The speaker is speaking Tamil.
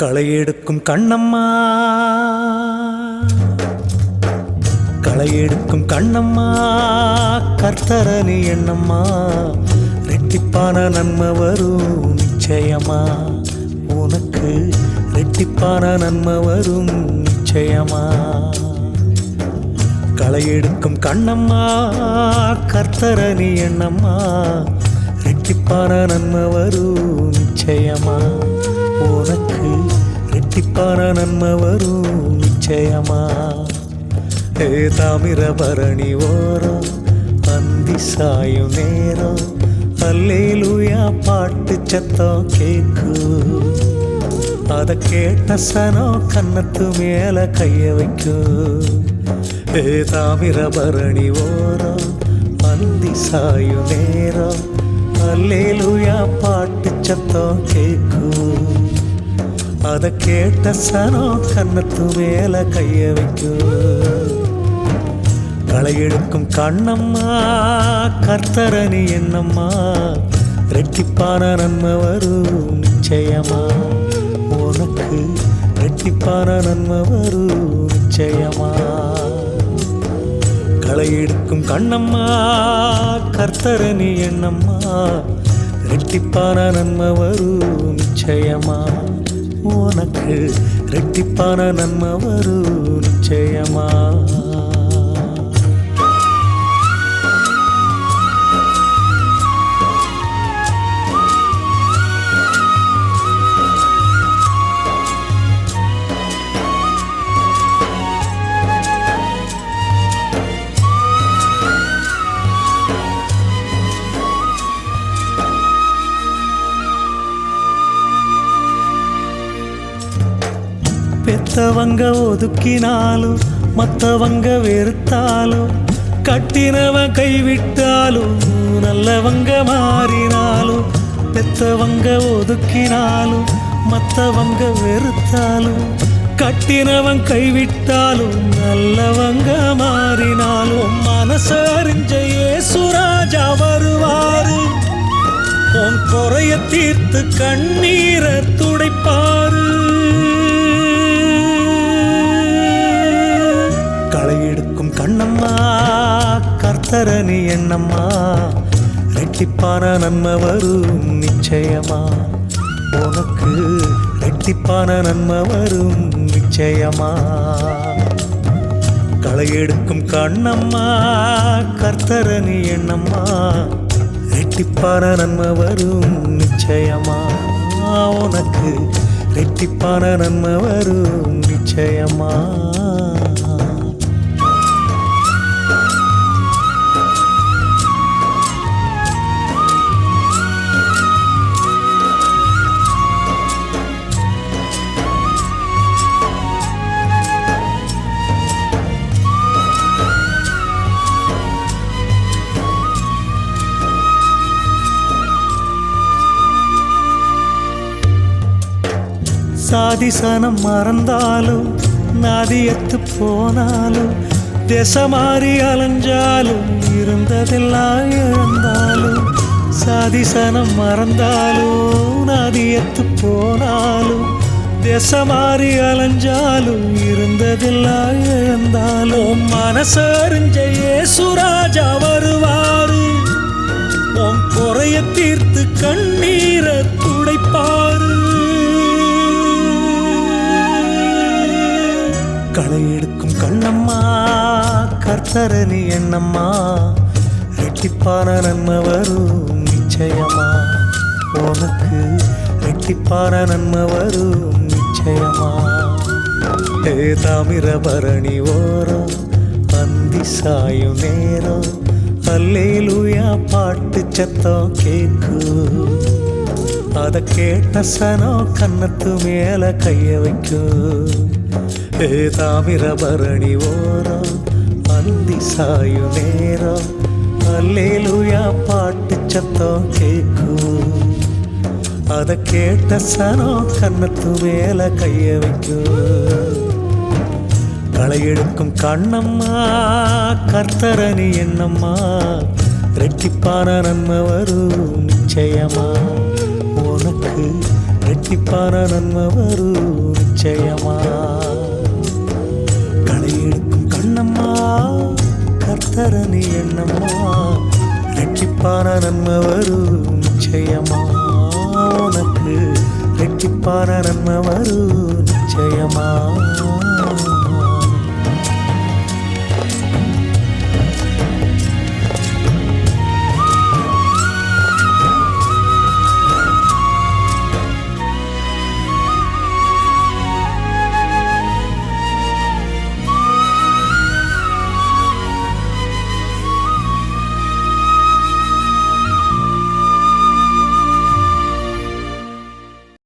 களையெடுக்கும் கண்ணம்மா, களையெடுக்கும் கண்ணம்மா, கர்த்தரணி எண்ணம்மா, ரெட்டிப்பான நன்மை வரும் நிச்சயமா, உனக்கு ரெட்டிப்பான நன்மை வரும் நிச்சயமா. களையெடுக்கும் கண்ணம்மா, கர்த்தரணி எண்ணம்மா, ரெட்டிப்பான நன்மை வரும் நிச்சயமா, உனக்கு ரெட்டிப்பான நன்மை வரும் நிச்சயமா. தாமிரபரணி ஓரம் அந்தி சாயும் நேரம் அல்லேலூயா பாட்டு சத்தம் கேக்கு. அத கேட்ட சனம் கன்னத்து மேல கைய வைக்கும். தாமிரபரணி ஓரம் அந்தி சாயும் நேரம் அல்லேலூயா பாட்டு சத்தம் கேக்கு. அத கேட்ட சனம் கன்னத்து மேல கைய வைக்கும். களையெடுக்கும் கண்ணம்மா, கர்த்தரணி எண்ணம்மா, ரெட்டிப்பான நன்மை வரும் நிச்சயமா, உனக்கு ரெட்டிப்பான நன்மை வரும் நிச்சயமா. களையெடுக்கும் கண்ணம்மா, கர்த்தரணி எண்ணம்மா, ரெட்டிப்பான நன்மை வரும் நிச்சயமா, உனக்கு ரெட்டிப்பான நன்மை வரும் நிச்சயமா. பெத்தவங்க ஒதுக்கினாலும் மற்றவங்க வெறுத்தாலும், கட்டினவன் கைவிட்டாலும் நல்லவங்க மாறினாலும், பெத்தவங்க ஒதுக்கினாலும் மற்றவங்க வெறுத்தாலும், கட்டினவன் கைவிட்டாலும் நல்லவங்க மாறினாலும், மனசறிஞ்ச இயேசுராஜா வருவாரு, உன் குறைய தீர்த்து கண்ணீரை துடைப்பாரு. களையெடுக்கும் கண்ணம்மா, கர்த்தரணி எண்ணம்மா, ரெட்டிப்பான நன்மை வரும் நிச்சயமா, உனக்கு ரெட்டிப்பான நன்மை வரும் நிச்சயமா. களையெடுக்கும் கண்ணம்மா, கர்த்தரணி எண்ணம்மா, ரெட்டிப்பான நன்மை வரும் நிச்சயமா, உனக்கு ரெட்டிப்பான நன்மை வரும் நிச்சயமா. சாதிசனம் மறந்தாலும் நாதியத்து போனாலும், தேசமாறி அலைஞ்சாலும் இருந்ததெல்லாம் இழந்தாலும், சாதிசனம் மறந்தாலும் நாதியத்து போனாலும், தேசமாறி அலைஞ்சாலும் இருந்ததெல்லாம் இழந்தாலும், மனசறிஞ்ச இயேசுராஜா வருவாரு, உன் குறைய தீர்த்து கண்ணீரை துடைப்பாரு. களையெடுக்கும் கண்ணம்மா, கர்த்தரணி எண்ணம்மா, ரெட்டிப்பான நன்மை வரும் நிச்சயமா, உனக்கு ரெட்டிப்பான நன்மை வரும் நிச்சயமா. தாமிரபரணி ஓரம் அந்தி சாயும் நேரம் அல்லேலூயா பாட்டு சத்தம் கேக்கு. அத கேட்ட சனம் கன்னத்து மேல கைய வைக்கும். தாமிரபரணி ஓரம் அந்தி சாயும் நேரம் அல்லேலூயா பாட்டு சத்தம் கேக்கு. அத கேட்ட சனம் கன்னத்து மேல கைய வைக்கும். களையெடுக்கும் கண்ணம்மா, கர்த்தரணி எண்ணம்மா, ரெட்டிப்பான நன்மை வரும் நிச்சயமா, உனக்கு ரெட்டிப்பான ரெட்டிப்பான நன்மை வரும் நிச்சயமா. களை எடுக்கும் கண்ணம்மா கர்த்தரணி எண்ணம்மா, ரெட்டிப்பான நன்மை வரும் நிச்சயமா. உனக்கு ரெட்டிப்பான நன்மை வரும் நிச்சயமா.